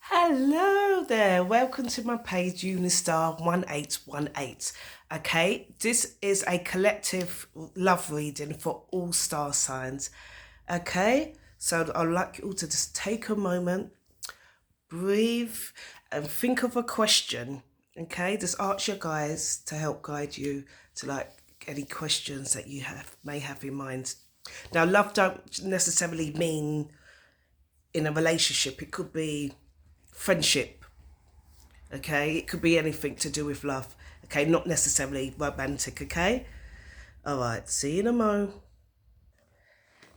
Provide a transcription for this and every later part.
Hello there, welcome to my page Unistar 1818. Okay, this is a collective love reading for all star signs. Okay, so I'd like you all to just take a moment, breathe, and think of a question. Okay, just ask your guys to help guide you to any questions that you may have in mind. Now, love don't necessarily mean in a relationship, it could be friendship. Okay, it could be anything to do with love. Okay, not necessarily romantic. Okay, all right, see you in a mo.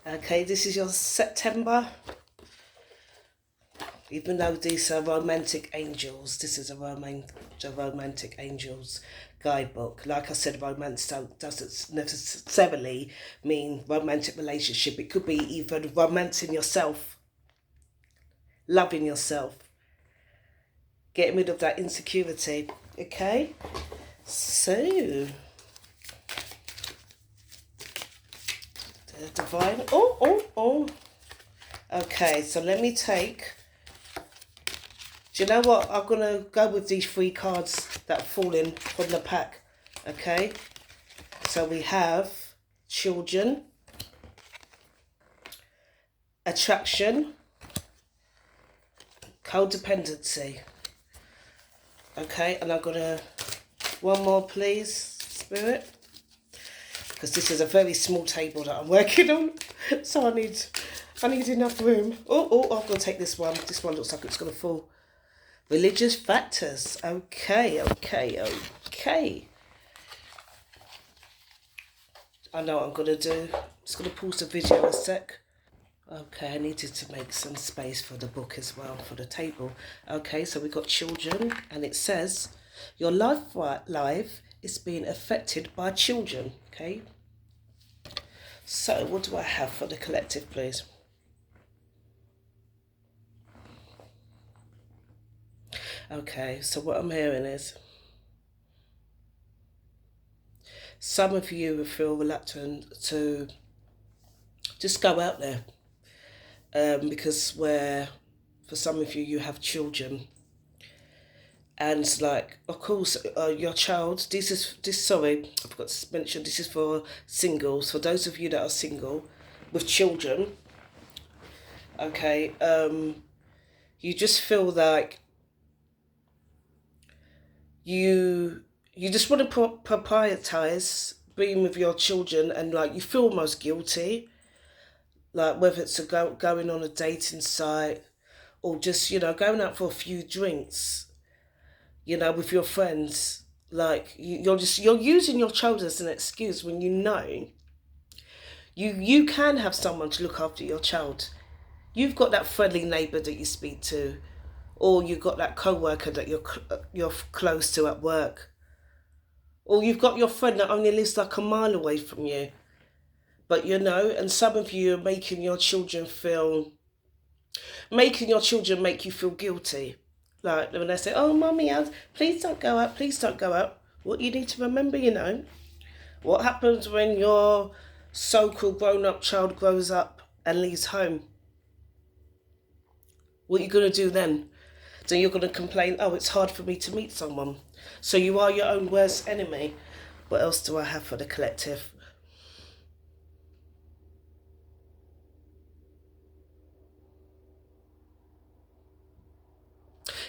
Okay, this is your September. Even though these are romantic angels, this is a romantic angels guidebook. Like I said, romance doesn't necessarily mean romantic relationship. It could be even romancing yourself, loving yourself, getting rid of that insecurity. Okay, so divine. Oh. Okay, so let me take. Do you know what? I'm going to go with these three cards that are falling from the pack. Okay, so we have children, attraction, codependency. Okay, and I'm going to. One more, please, Spirit. Because this is a very small table that I'm working on. So I need enough room. I'm going to take this one. This one looks like it's going to fall. Religious factors. Okay. I know what I'm going to do. I'm just going to pause the video a sec. Okay, I needed to make some space for the book as well, for the table. Okay, so we got children, and it says, your life is being affected by children. Okay. So what do I have for the collective, please? Okay, so what I'm hearing is some of you feel reluctant to just go out there because for some of you, you have children. And like, of course, your child, sorry, I forgot to mention, this is for singles. For those of you that are single with children, okay, you just feel like you just want to prioritize being with your children, and like you feel almost guilty, like whether it's going on a dating site or just going out for a few drinks, with your friends. Like you're using your child as an excuse when you know you can have someone to look after your child. You've got that friendly neighbour that you speak to, or you've got that co-worker that you're close to at work, or you've got your friend that only lives like a mile away from you. But and some of you are making your children make you feel guilty. Like when they say, "Oh, mummy, please don't go out, please don't go out." What you need to remember, what happens when your so-called grown-up child grows up and leaves home? What are you going to do then? So you're going to complain, "Oh, it's hard for me to meet someone." So you are your own worst enemy. What else do I have for the collective?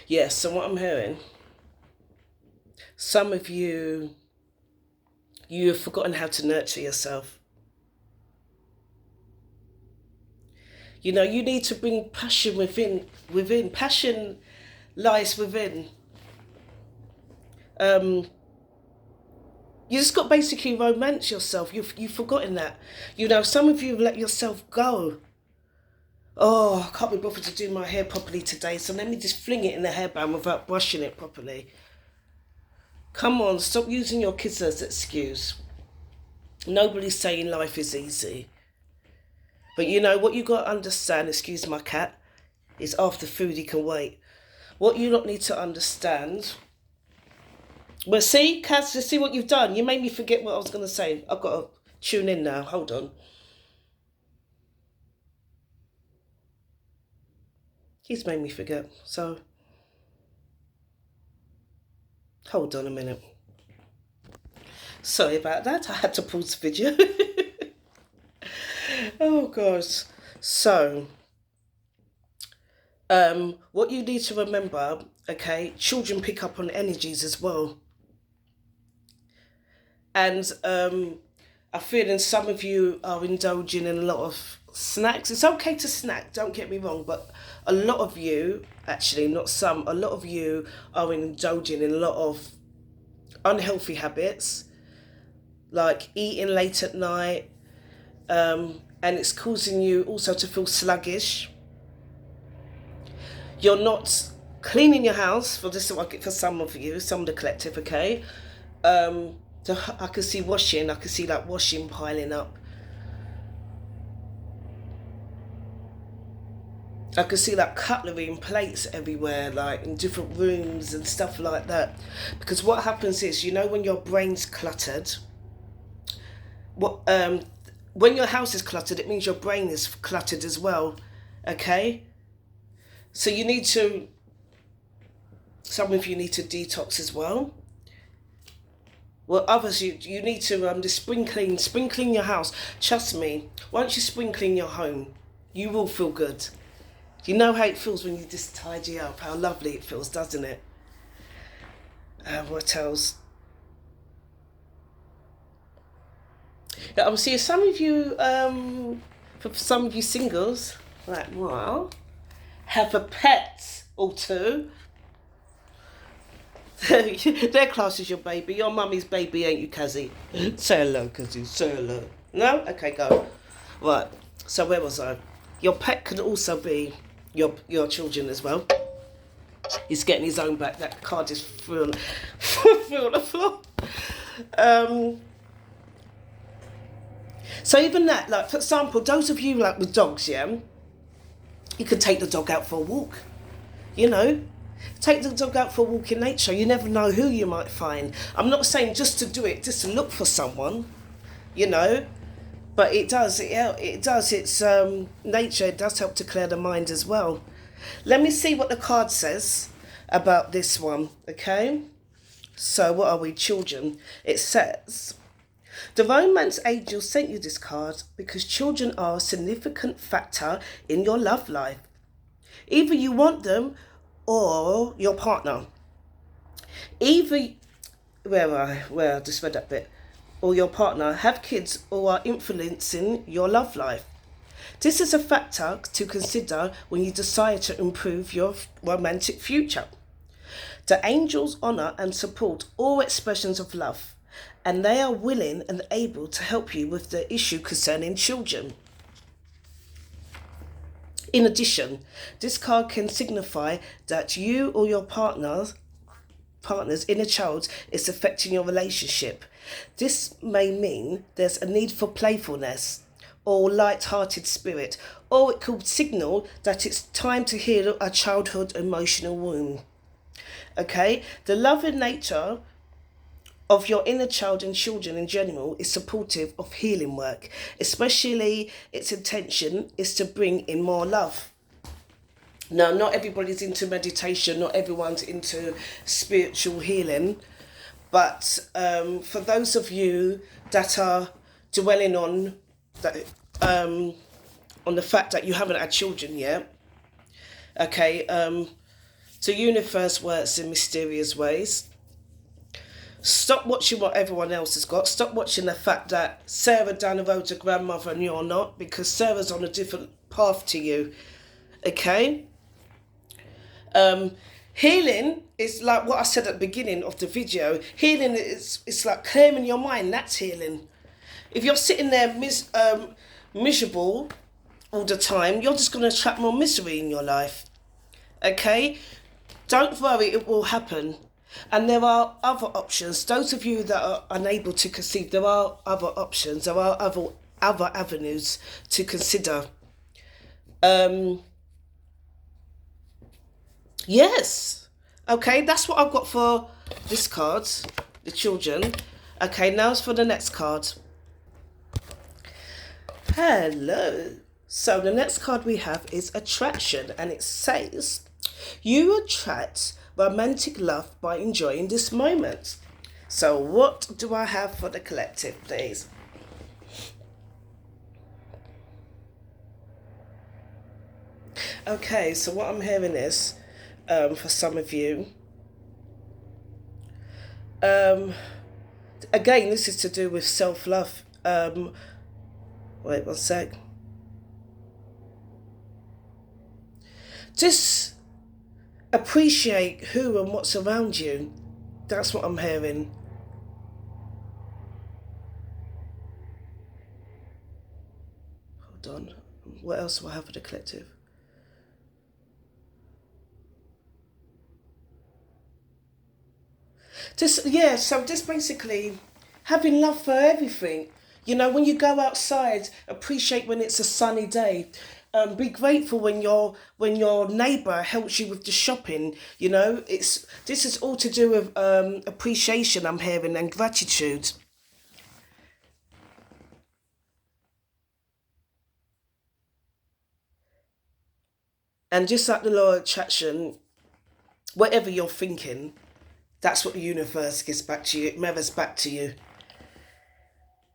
Yes, so what I'm hearing, some of you have forgotten how to nurture yourself. You need to bring passion within. Passion lies within. You just got basically romance yourself. You've forgotten that. Some of you have let yourself go. Oh, I can't be bothered to do my hair properly today, so let me just fling it in the hairband without brushing it properly. Come on, stop using your kids as an excuse. Nobody's saying life is easy. But what you got to understand, excuse my cat, is after food he can wait. What you not need to understand. Well, see, Kaz, you see what you've done? You made me forget what I was going to say. I've got to tune in now. Hold on. He's made me forget. So, hold on a minute. Sorry about that. I had to pause the video. Oh, gosh. So, what you need to remember, okay, children pick up on energies as well. And I feel in some of you are indulging in a lot of snacks. It's okay to snack, don't get me wrong, but a lot of you, actually, not some, a lot of you are indulging in a lot of unhealthy habits, like eating late at night, and it's causing you also to feel sluggish. You're not cleaning your house for some of you, some of the collective, okay? So I can see washing. I can see like washing piling up. I can see like cutlery and plates everywhere, like in different rooms and stuff like that. Because what happens is, you know, when your brain's cluttered, when your house is cluttered, it means your brain is cluttered as well. Okay. So you need to, some of you need to detox as well. Well, others, you need to spring clean your house. Trust me, once you spring clean your home, you will feel good. You know how it feels when you just tidy up, how lovely it feels, doesn't it? What else? Yeah, I'm seeing some of you, for some of you singles, like, well, have a pet or two. Their class is your baby. Your mummy's baby, ain't you, Kazzy? Say hello, Kazzy. Say hello. No? Okay, go. Right. So where was I? Your pet could also be your children as well. He's getting his own back. That card is through on the floor. So even that, like, for example, those of you like with dogs, yeah, you could take the dog out for a walk, you know. Take the dog out for a walk in nature. You never know who you might find. I'm not saying just to do it, just to look for someone, you know. But it does. It does. It's nature. It does help to clear the mind as well. Let me see what the card says about this one. Okay. So what are we, children? It says, the romance angel sent you this card because children are a significant factor in your love life. Either you want them or your partner. Either, where I just read that bit, or your partner have kids or are influencing your love life. This is a factor to consider when you decide to improve your romantic future. The angels honour and support all expressions of love, and they are willing and able to help you with the issue concerning children. In addition, this card can signify that you or your partner's inner child is affecting your relationship. This may mean there's a need for playfulness or light-hearted spirit, or it could signal that it's time to heal a childhood emotional wound. Okay, the loving nature of your inner child and children in general is supportive of healing work, especially its intention is to bring in more love. Now, not everybody's into meditation, not everyone's into spiritual healing, but for those of you that are dwelling on that, on the fact that you haven't had children yet, okay, the universe works in mysterious ways. Stop watching what everyone else has got. Stop watching the fact that Sarah down the road's a grandmother and you're not, because Sarah's on a different path to you. Okay? Healing is like what I said at the beginning of the video. Healing is, it's like clearing your mind. That's healing. If you're sitting there miserable all the time, you're just going to attract more misery in your life. Okay? Don't worry, it will happen. And there are other options. Those of you that are unable to conceive, there are other options. There are other avenues to consider. Yes. Okay, that's what I've got for this card, the children. Okay, now it's for the next card. Hello. So the next card we have is attraction, and it says, you attract romantic love by enjoying this moment. So what do I have for the collective, please? Okay, so what I'm hearing is, for some of you, again, this is to do with self-love. Wait one sec. Just appreciate who and what's around you. That's what I'm hearing. Hold on. What else do I have for the collective? So just basically having love for everything. You know, when you go outside, appreciate when it's a sunny day. Be grateful when your neighbour helps you with the shopping. You know, this is all to do with appreciation, I'm hearing, and gratitude. And just like the law of attraction, whatever you're thinking, that's what the universe gives back to you. It mirrors back to you.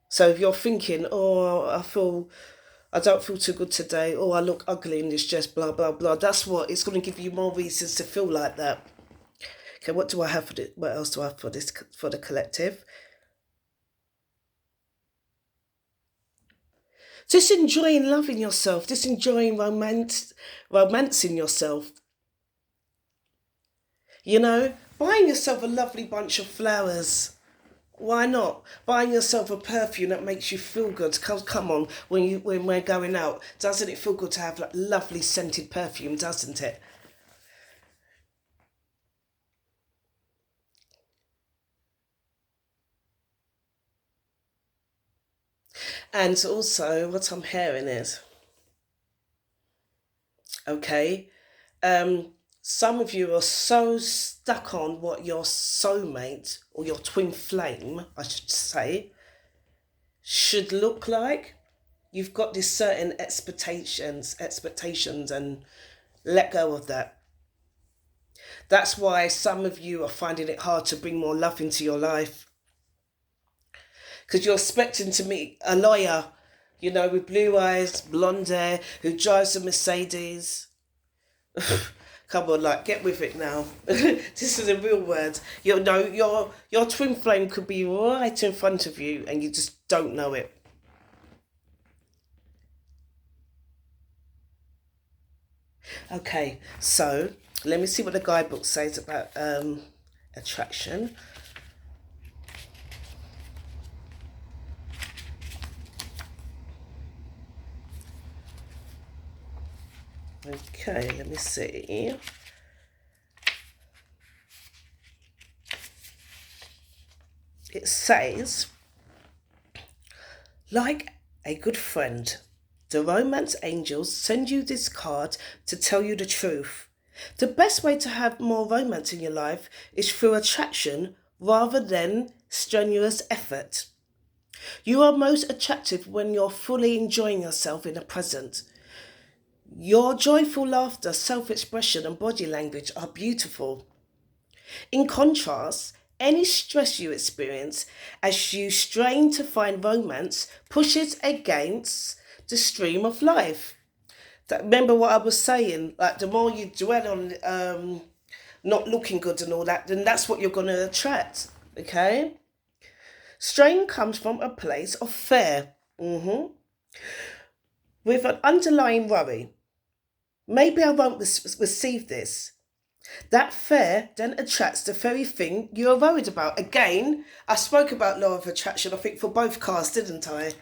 So if you're thinking, oh, I don't feel too good today, or I look ugly in this dress, blah blah blah, that's what it's going to give you more reasons to feel like that. Okay, what do I have for what else do I have for this, for the collective? Just enjoying loving yourself, just enjoying romancing yourself. You know, buying yourself a lovely bunch of flowers. Why not? Buying yourself a perfume that makes you feel good. Come on, when we're going out, doesn't it feel good to have like lovely scented perfume, doesn't it? And also, what I'm hearing is, okay, some of you are so stuck on what your soulmate or your twin flame, I should say, should look like. You've got these certain expectations, and let go of that. That's why some of you are finding it hard to bring more love into your life, because you're expecting to meet a lawyer, you know, with blue eyes, blonde hair, who drives a Mercedes. Come on, like, get with it now. This is a real word. You know, your twin flame could be right in front of you, and you just don't know it. Okay, so let me see what the guidebook says about attraction. Okay, let me see. It says, like a good friend, the romance angels send you this card to tell you the truth. The best way to have more romance in your life is through attraction rather than strenuous effort. You are most attractive when you're fully enjoying yourself in the present. Your joyful laughter, self expression, and body language are beautiful. In contrast, any stress you experience as you strain to find romance pushes against the stream of life. Remember what I was saying? Like, the more you dwell on not looking good and all that, then that's what you're going to attract. Okay? Strain comes from a place of fear, with an underlying worry. Maybe I won't receive this. That fear then attracts the very thing you're worried about. Again, I spoke about law of attraction, I think, for both cards, didn't I?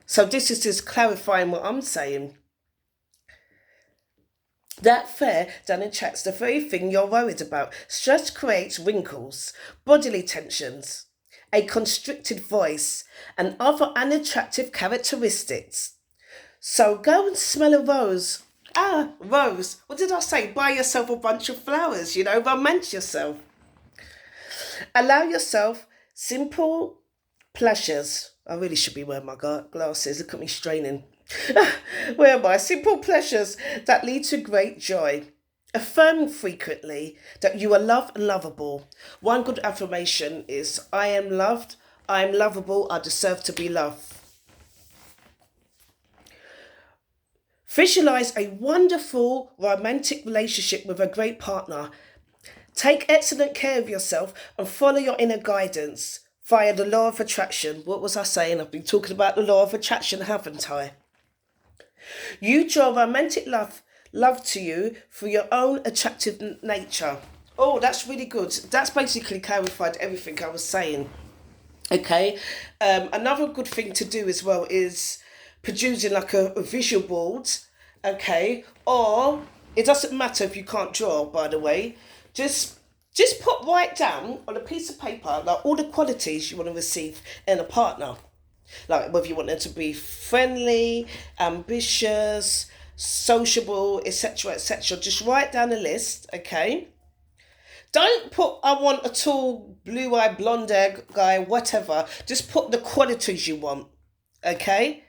So this is just clarifying what I'm saying. That fear then attracts the very thing you're worried about. Stress creates wrinkles, bodily tensions, a constricted voice, and other unattractive characteristics. So go and smell a rose. Ah, rose. What did I say? Buy yourself a bunch of flowers, you know, romance yourself. Allow yourself simple pleasures. I really should be wearing my glasses. Look at me straining. Where am I? Simple pleasures that lead to great joy. Affirm frequently that you are loved and lovable. One good affirmation is I am loved, I am lovable, I deserve to be loved. Visualize a wonderful romantic relationship with a great partner. Take excellent care of yourself and follow your inner guidance via the law of attraction. What was I saying? I've been talking about the law of attraction, haven't I? You draw romantic love to you through your own attractive nature. Oh, that's really good. That's basically clarified everything I was saying. Okay. Another good thing to do as well is producing like a visual board. Okay. Or it doesn't matter if you can't draw, by the way. Just write down on a piece of paper like all the qualities you want to receive in a partner. Like whether you want them to be friendly, ambitious, sociable, etc., etc. Just write down a list, okay? Don't put I want a tall, blue-eyed, blonde-haired guy, whatever. Just put the qualities you want, okay?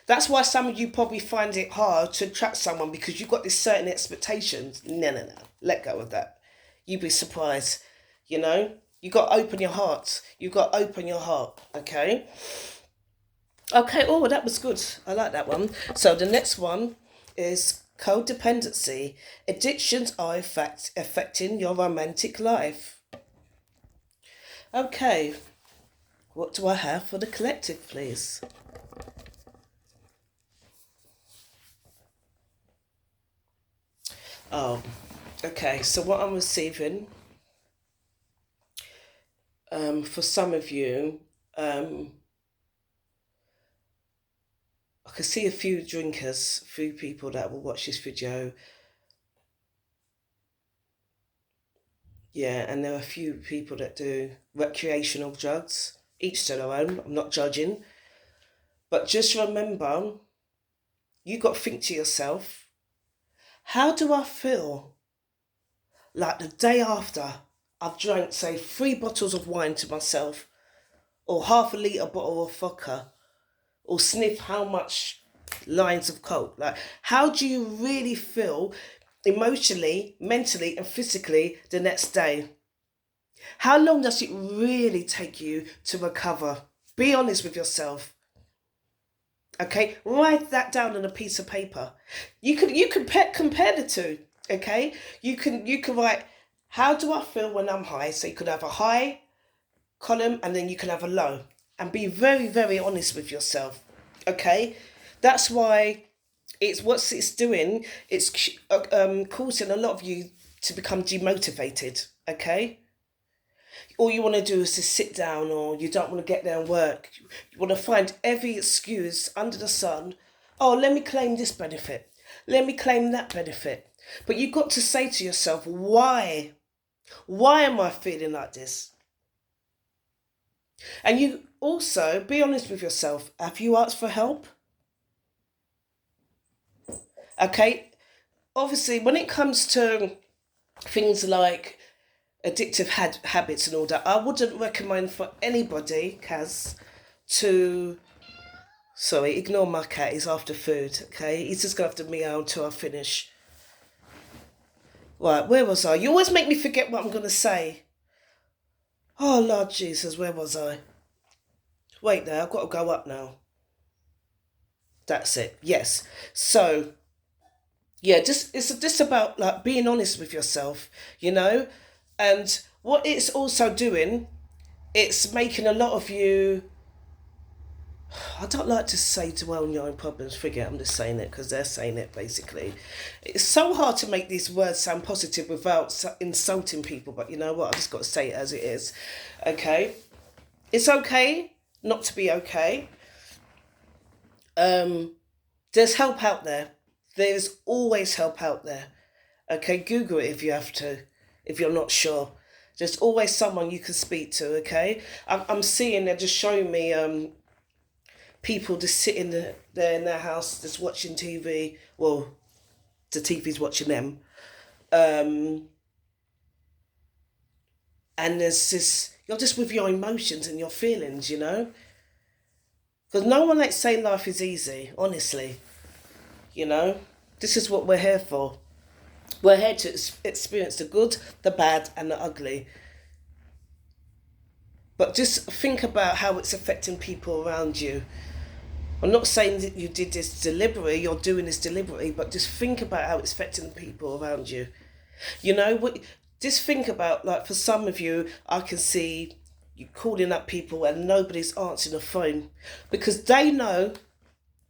That's why some of you probably find it hard to attract someone because you've got these certain expectations. No, no, no. Let go of that. You'd be surprised, you know? You got to open your heart. You got to open your heart, okay? Okay, oh, that was good. I like that one. So the next one is codependency. Addictions are affecting your romantic life. Okay, what do I have for the collective, please? Oh, okay. So what I'm receiving, for some of you, I can see a few drinkers, few people that will watch this video. Yeah, and there are a few people that do recreational drugs, each to their own. I'm not judging. But just remember, you got to think to yourself, how do I feel like the day after I've drank, say, 3 bottles of wine to myself, or half a litre bottle of vodka, or sniff how much lines of coke? Like, how do you really feel emotionally, mentally, and physically the next day? How long does it really take you to recover? Be honest with yourself. Okay, write that down on a piece of paper. You can compare the two. Okay, you can write how do I feel when I'm high. So you could have a high column and then you can have a low, and be very very honest with yourself. Okay, that's why it's what's it's doing. It's causing a lot of you to become demotivated. Okay, all you want to do is to sit down, or you don't want to get there and work. You want to find every excuse under the sun. Oh, let me claim this benefit. Let me claim that benefit. But you've got to say to yourself, why? Why am I feeling like this? And you also be honest with yourself. Have you asked for help? Okay. Obviously, when it comes to things like addictive habits and all that, I wouldn't recommend for anybody, Kaz, to. Sorry, ignore my cat. He's after food. Okay, he's just gonna have to meow until I finish. Right, where was I? You always make me forget what I'm gonna say. Oh Lord Jesus, where was I? Wait there, I've got to go up now. That's it. Yes. So yeah, just it's just about like being honest with yourself, you know, and what it's also doing, it's making a lot of you. I don't like to say dwell on your own problems. Forget, I'm just saying it because they're saying it basically. It's so hard to make these words sound positive without insulting people, but you know what? I just got to say it as it is. Okay? It's okay not to be okay. There's help out there. There's always help out there. Okay? Google it if you have to, if you're not sure. There's always someone you can speak to, okay? I'm seeing, they're just showing me people just sitting there in their house just watching TV. Well, the TV's watching them. And there's this, you're just with your emotions and your feelings, you know? Because no one ain't saying life is easy, honestly. You know, this is what we're here for. We're here to experience the good, the bad, and the ugly. But just think about how it's affecting people around you. I'm not saying that you did this deliberately, you're doing this deliberately, but just think about how it's affecting the people around you. You know, just think about, like, for some of you, I can see you calling up people and nobody's answering the phone because they know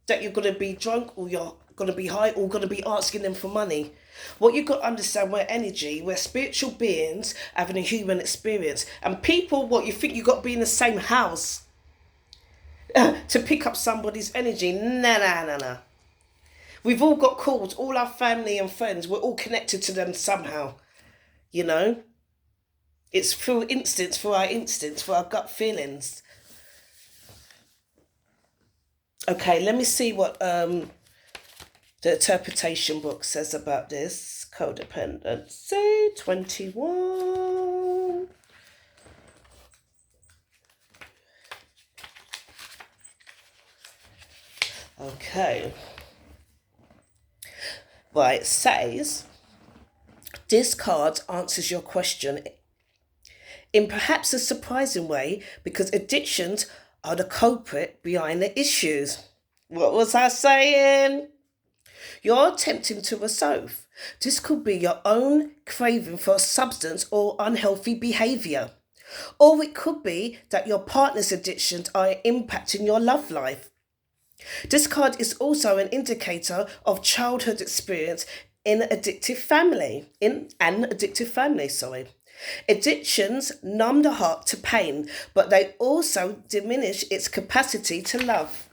that you're going to be drunk or you're going to be high or going to be asking them for money. What you've got to understand, we're energy, we're spiritual beings having a human experience. And people, what you think you've got to be in the same house to pick up somebody's energy. Nah. We've all got calls, all our family and friends, we're all connected to them somehow. You know? It's through instincts, through our gut feelings. Okay, let me see what the interpretation book says about this. Codependency 21. Okay. Right, it says, this card answers your question in perhaps a surprising way because addictions are the culprit behind the issues. What was I saying? You're attempting to resolve. This could be your own craving for a substance or unhealthy behaviour. Or it could be that your partner's addictions are impacting your love life. This card is also an indicator of childhood experience in an addictive family. Addictions numb the heart to pain, but they also diminish its capacity to love.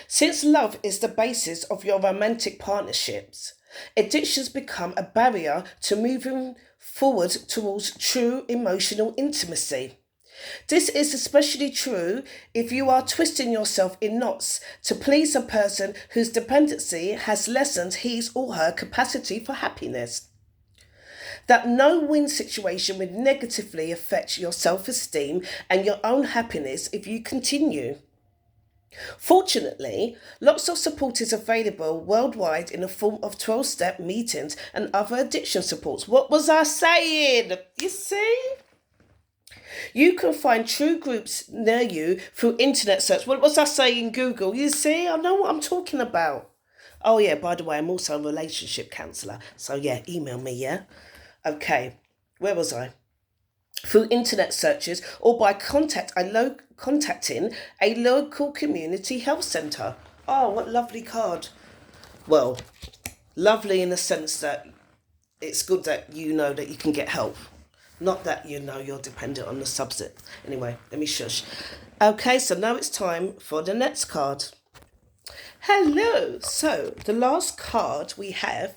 Since love is the basis of your romantic partnerships, addictions become a barrier to moving forward towards true emotional intimacy. This is especially true if you are twisting yourself in knots to please a person whose dependency has lessened his or her capacity for happiness. That no-win situation would negatively affect your self-esteem and your own happiness if you continue. Fortunately, lots of support is available worldwide in the form of 12-step meetings and other addiction supports. What was I saying? You see? You can find true groups near you through internet search. What was I saying? Google. You see? I know what I'm talking about. Oh yeah, by the way, I'm also a relationship counsellor. So yeah, email me, yeah? Okay, where was I? Through internet searches or by contacting a local community health centre. Oh, what lovely card. Well, lovely in the sense that it's good that you know that you can get help. Not that you know you're dependent on the substance. Anyway, let me shush. Okay, so now it's time for the next card. Hello. So the last card we have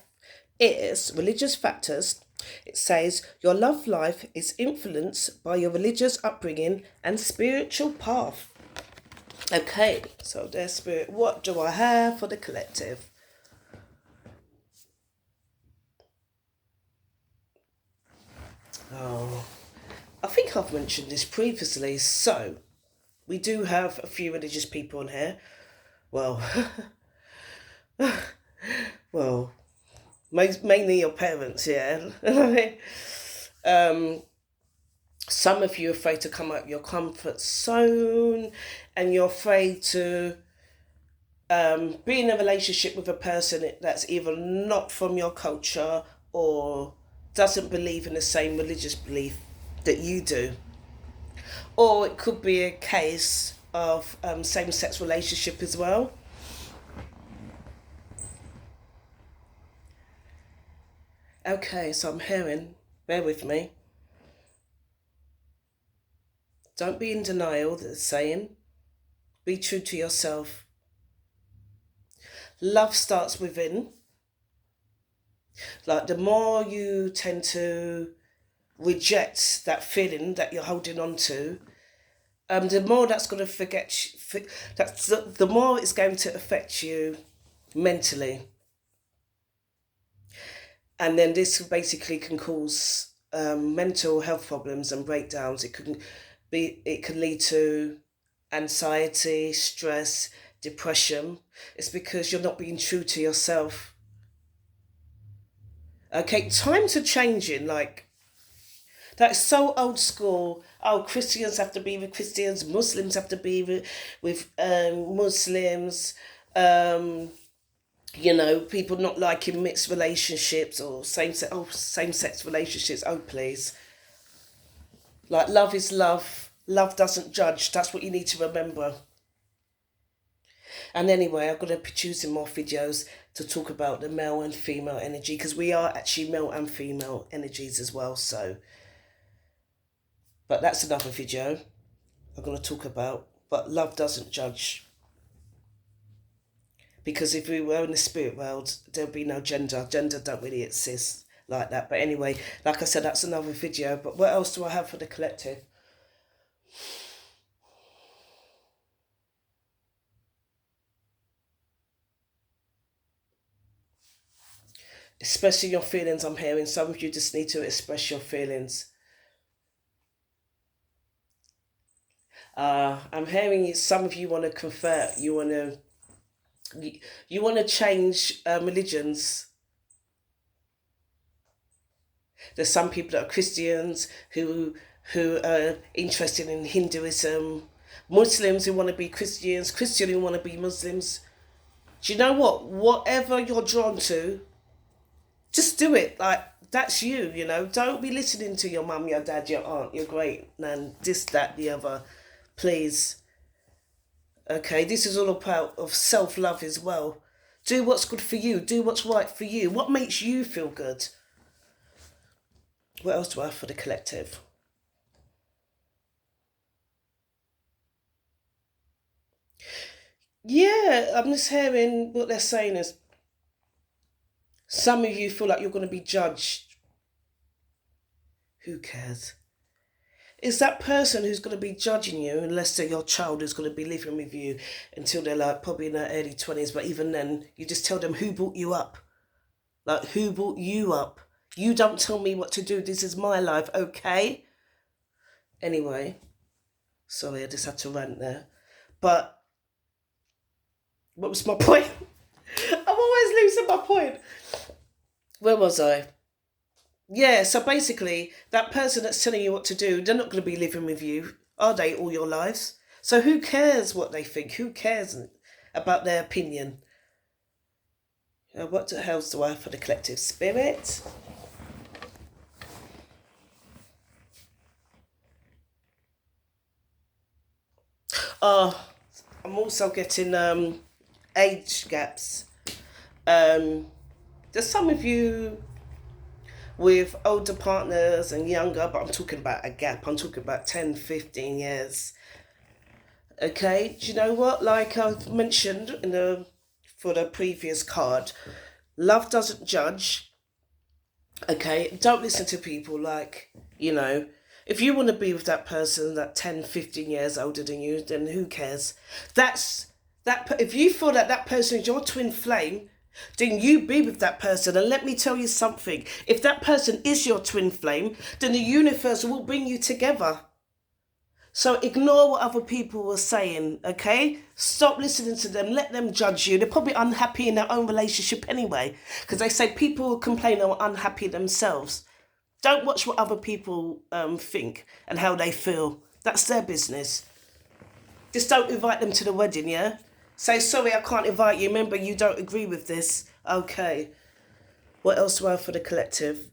is religious factors. It says your love life is influenced by your religious upbringing and spiritual path. Okay, so their spirit. What do I have for the collective? Oh, I think I've mentioned this previously. So we do have a few religious people in here. Well, well, mainly your parents, yeah. Some of you are afraid to come out of your comfort zone, and you're afraid to be in a relationship with a person that's either not from your culture or doesn't believe in the same religious belief that you do. Or it could be a case of same-sex relationship as well. Okay, so I'm hearing, bear with me. Don't be in denial, that's saying. Be true to yourself. Love starts within. Like, the more you tend to reject that feeling that you're holding on to, the more that's going to the more it's going to affect you mentally. And then this basically can cause mental health problems and breakdowns. It can It can lead to anxiety, stress, depression. It's because you're not being true to yourself. Okay, times are changing. Like, that's so old school. Oh, Christians have to be with Christians. Muslims have to be with Muslims. Um, people not liking mixed relationships or same sex relationships. Oh, please. Like, love is love. Love doesn't judge. That's what you need to remember. And anyway, I'm going to be producing more videos to talk about the male and female energy, because we are actually male and female energies as well. So, but that's another video I'm going to talk about. But love doesn't judge. Because if we were in the spirit world, there'd be no gender. Gender don't really exist like that. But anyway, like I said, that's another video. But what else do I have for the collective? Expressing your feelings, I'm hearing. Some of you just need to express your feelings. I'm hearing some of you want to convert. You want to change religions. There's some people that are Christians who are interested in Hinduism, Muslims who want to be Christians, Christians who want to be Muslims. Do you know what? Whatever you're drawn to, just do it. Like, that's you, you know. Don't be listening to your mum, your dad, your aunt, your great nan, this, that, the other. Please. Okay, this is all about of self-love as well. Do what's good for you. Do what's right for you. What makes you feel good? What else do I have for the collective? Yeah, I'm just hearing what they're saying is some of you feel like you're going to be judged. Who cares? It's that person who's going to be judging you, unless they're your child who's going to be living with you until they're like probably in their early 20s. But even then, you just tell them who brought you up. Like, who brought you up? You don't tell me what to do. This is my life, okay? Anyway, sorry, I just had to rant there. But what was my point? I'm always losing my point. Where was I? Yeah, so basically, that person that's telling you what to do, they're not going to be living with you, are they, all your lives? So who cares what they think? Who cares about their opinion? What the hell do I have for the collective spirit? I'm also getting age gaps. There's some of you with older partners and younger, but I'm talking about a gap. I'm talking about 10, 15 years. Okay, do you know what? Like I've mentioned for the previous card, love doesn't judge. Okay, don't listen to people like, if you want to be with that person that 10, 15 years older than you, then who cares? If you feel that that person is your twin flame, then you be with that person. And let me tell you something, if that person is your twin flame, then the universe will bring you together. So ignore what other people are saying, okay? Stop listening to them. Let them judge you. They're probably unhappy in their own relationship anyway, because they say people will complain are unhappy themselves. Don't watch what other people think and how they feel. That's their business. Just don't invite them to the wedding, yeah? Say, sorry, I can't invite you. Remember, you don't agree with this. Okay. What else do I have for the collective?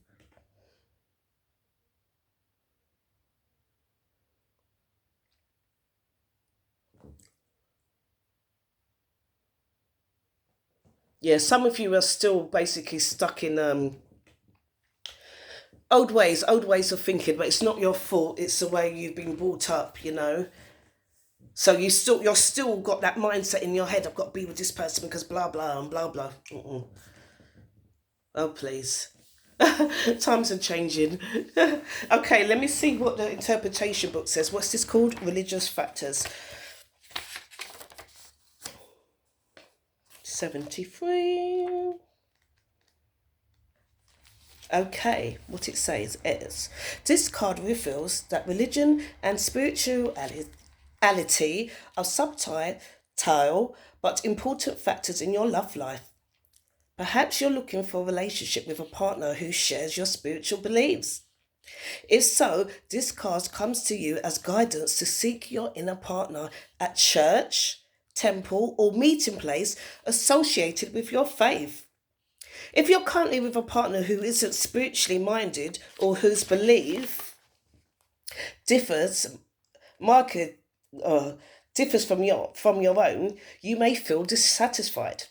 Yeah, some of you are still basically stuck in old ways of thinking, but it's not your fault. It's the way you've been brought up, you know. So you're still got that mindset in your head. I've got to be with this person because blah blah and blah blah. Oh please, times are changing. Okay, let me see what the interpretation book says. What's this called? Religious factors. 73. Okay, what it says is this card reveals that religion and spirituality are subtle but important factors in your love life. Perhaps you're looking for a relationship with a partner who shares your spiritual beliefs. If so, this card comes to you as guidance to seek your inner partner at church, temple, or meeting place associated with your faith. If you're currently with a partner who isn't spiritually minded or whose belief differs, market differs from your own, you may feel dissatisfied.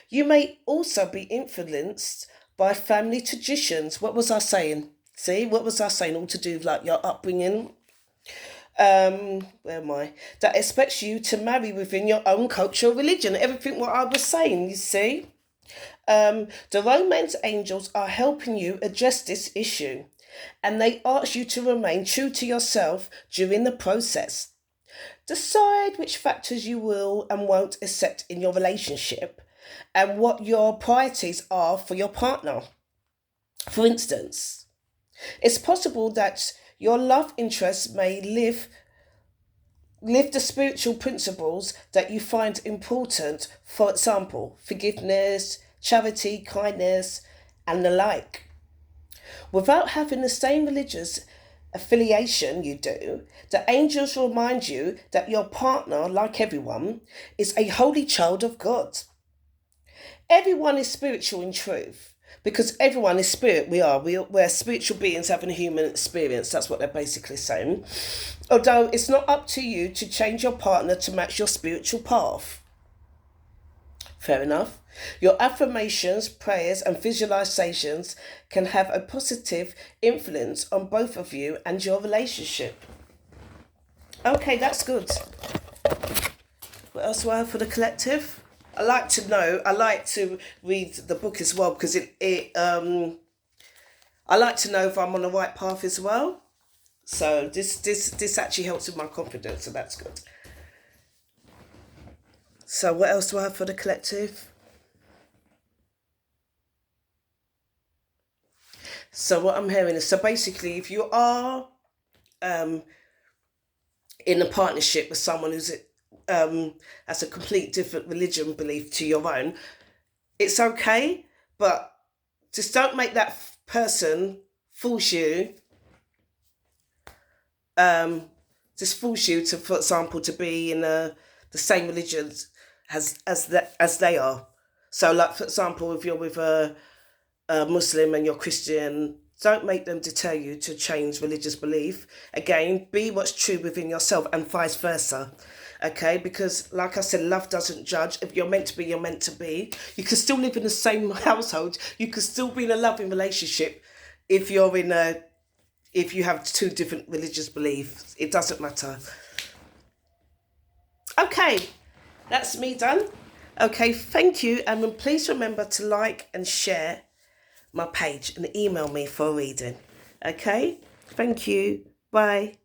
You may also be influenced by family traditions. What was I saying? See, what was I saying? All to do with like your upbringing. Where am I? That expects you to marry within your own culture or religion. Everything what I was saying, you see. The romance angels are helping you address this issue, and they ask you to remain true to yourself during the process. Decide which factors you will and won't accept in your relationship and what your priorities are for your partner. For instance, it's possible that your love interest may live the spiritual principles that you find important, for example, forgiveness, charity, kindness, and the like. Without having the same religious affiliation you do, the angels remind you that your partner, like everyone, is a holy child of God. Everyone is spiritual in truth. Because everyone is spirit, we're spiritual beings having a human experience. That's what they're basically saying. Although it's not up to you to change your partner to match your spiritual path. Fair enough. Your affirmations, prayers, and visualizations can have a positive influence on both of you and your relationship. Okay, that's good. What else do I have for the collective? I like to know. I like to read the book as well because I like to know if I'm on the right path as well. So this actually helps with my confidence, so that's good. So what else do I have for the collective? So what I'm hearing is, so basically, if you are um, in a partnership with someone who's has a complete different religion belief to your own, it's okay, but just don't make that person force you. Just force you to, for example, to be in the same religions as they are. So, like for example, if you're with a Muslim and you're Christian, don't make them deter you to change religious belief. Again, be what's true within yourself and vice versa. Okay, because like I said, love doesn't judge. If you're meant to be, you're meant to be. You can still live in the same household. You can still be in a loving relationship if you're in a if you have two different religious beliefs. It doesn't matter. Okay, that's me done. Okay, thank you. And then please remember to like and share my page and email me for a reading. Okay, thank you. Bye.